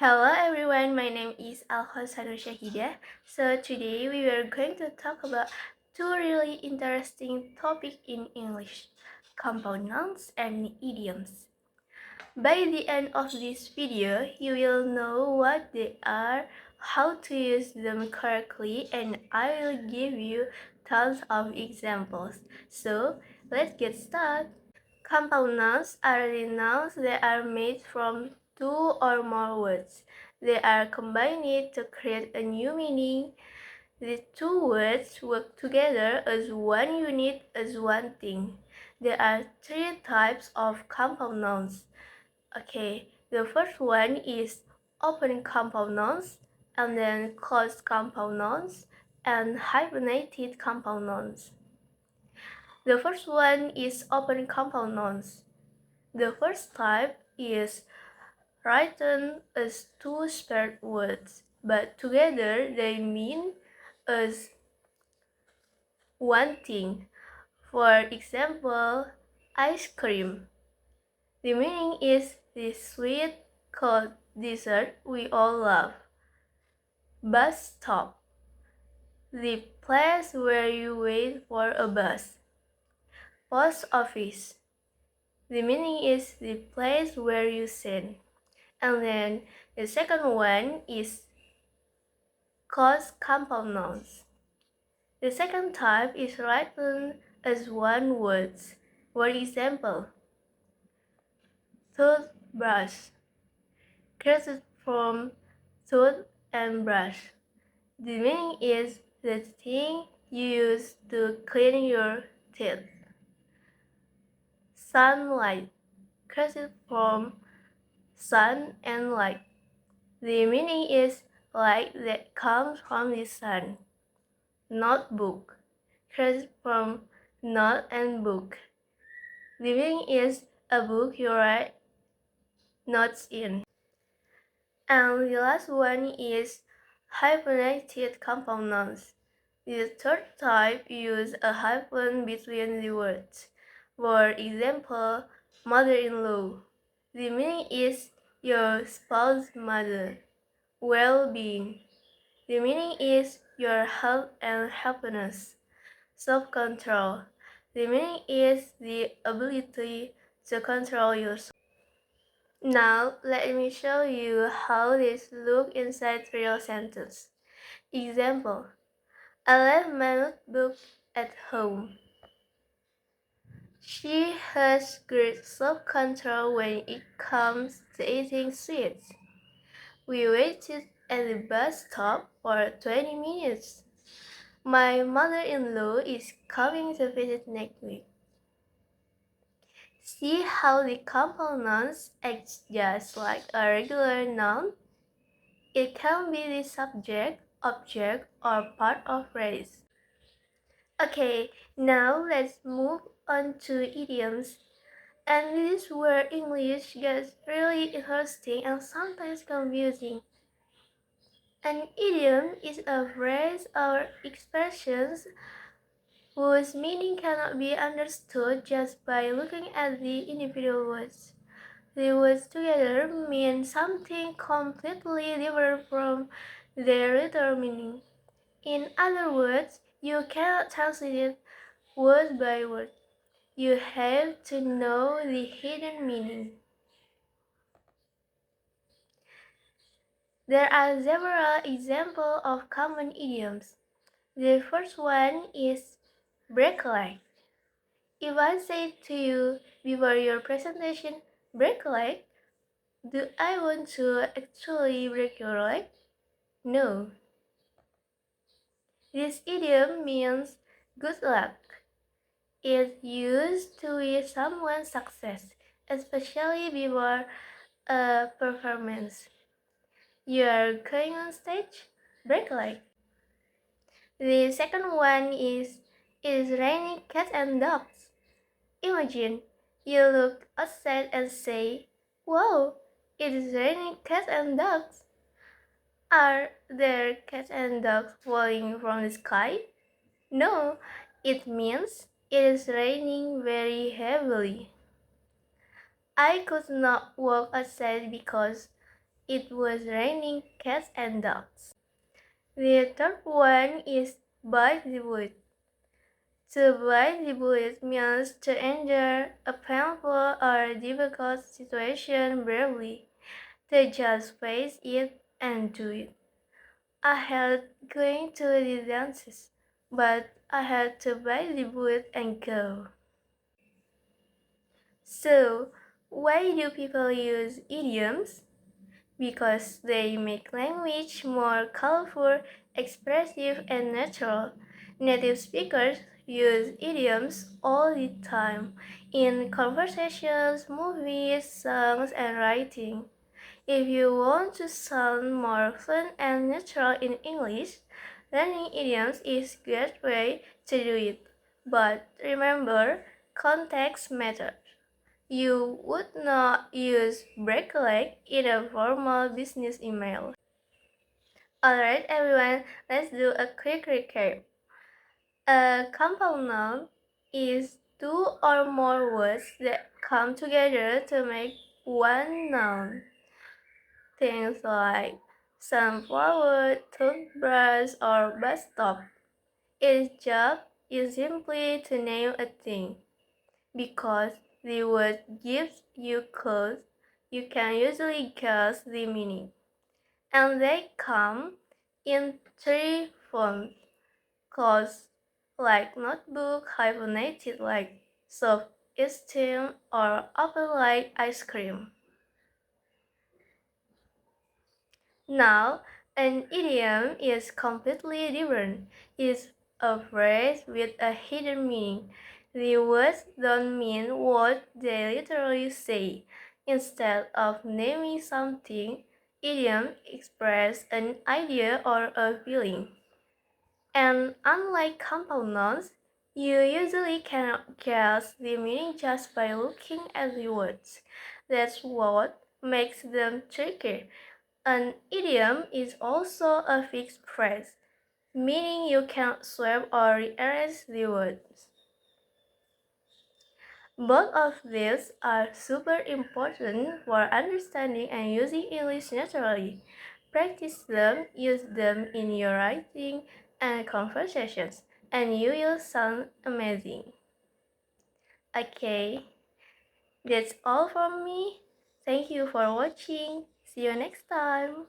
Hello everyone, my name is Alhassan Shahida. So today we are going to talk about two really interesting topics in English, compound nouns and idioms. By the end of this video, you will know what they are, how to use them correctly, and I will give you tons of examples. So let's get started. Compound nouns are the nouns that are made from two or more words. They are combined to create a new meaning. The two words work together as one unit, as one thing. There are three types of compound nouns. Okay, the first one is open compound nouns, and then closed compound nouns, and hyphenated compound nouns. The first one is open compound nouns. The first type is written as two separate words, but together they mean as one thing. For example, ice cream. The meaning is the sweet, cold dessert we all love. Bus stop. The place where you wait for a bus. Post office. The meaning is the place where you send. And then the second one is closed compound nouns. The second type is written as one word. For example, toothbrush, created from tooth and brush. The meaning is the thing you use to clean your teeth. Sunlight, created from sun and light. The meaning is light that comes from the sun. Notebook, created from note and book. The meaning is a book you write notes in. And the last one is hyphenated compound nouns. The third type uses a hyphen between the words. For example, mother-in-law. The meaning is your spouse's mother. Well-being. The meaning is your health and happiness. Self-control. The meaning is the ability to control yourself. Now, let me show you how this looks inside real sentence. Example: I left my notebook at home. She has great self-control when it comes to eating sweets. We waited at the bus stop for 20 minutes. My mother-in-law is coming to visit next week. See how the compound nouns act just like a regular noun? It can be the subject, object, or part of phrase. Okay, now let's move on to idioms. And this is where English gets really interesting and sometimes confusing. An idiom is a phrase or expression whose meaning cannot be understood just by looking at the individual words. The words together mean something completely different from their literal meaning. In other words, you cannot translate it word by word. You have to know the hidden meaning. There are several examples of common idioms. The first one is break leg. If I say to you before your presentation, break leg, do I want to actually break your leg? No. This idiom means good luck. It's used to wish someone success, especially before a performance. You are going on stage, break leg. The second one is it is raining cats and dogs. Imagine you look outside and say, "Wow, it is raining cats and dogs." Are there cats and dogs falling from the sky? No, it means it is raining very heavily. I could not walk outside because It was raining cats and dogs. The third one is bite the bullet. To bite the bullet means to endure a painful or difficult situation bravely, to just face it and do it. I had going to the dentist, but I had to bite the bullet and go. So, why do people use idioms? Because they make language more colorful, expressive, and natural. Native speakers use idioms all the time in conversations, movies, songs, and writing. If you want to sound more fun and natural in English, learning idioms is a great way to do it. But remember, context matters. You would not use break a leg in a formal business email. Alright, everyone, let's do a quick recap. A compound noun is two or more words that come together to make one noun. Things like sunflower, toothbrush, or bus stop. Its job is simply to name a thing. Because the word gives you clues, you can usually guess the meaning. And they come in three forms: close, like notebook, hyphenated like soft esteem, or open like ice cream. Now, an idiom is completely different. It's a phrase with a hidden meaning. The words don't mean what they literally say. Instead of naming something, idiom express an idea or a feeling. And unlike compound nouns, you usually cannot guess the meaning just by looking at the words. That's what makes them tricky. An idiom is also a fixed phrase, meaning you cannot swap or rearrange the words. Both of these are super important for understanding and using English naturally. Practice them, use them in your writing and conversations, and you will sound amazing. Okay, that's all from me. Thank you for watching. See you next time.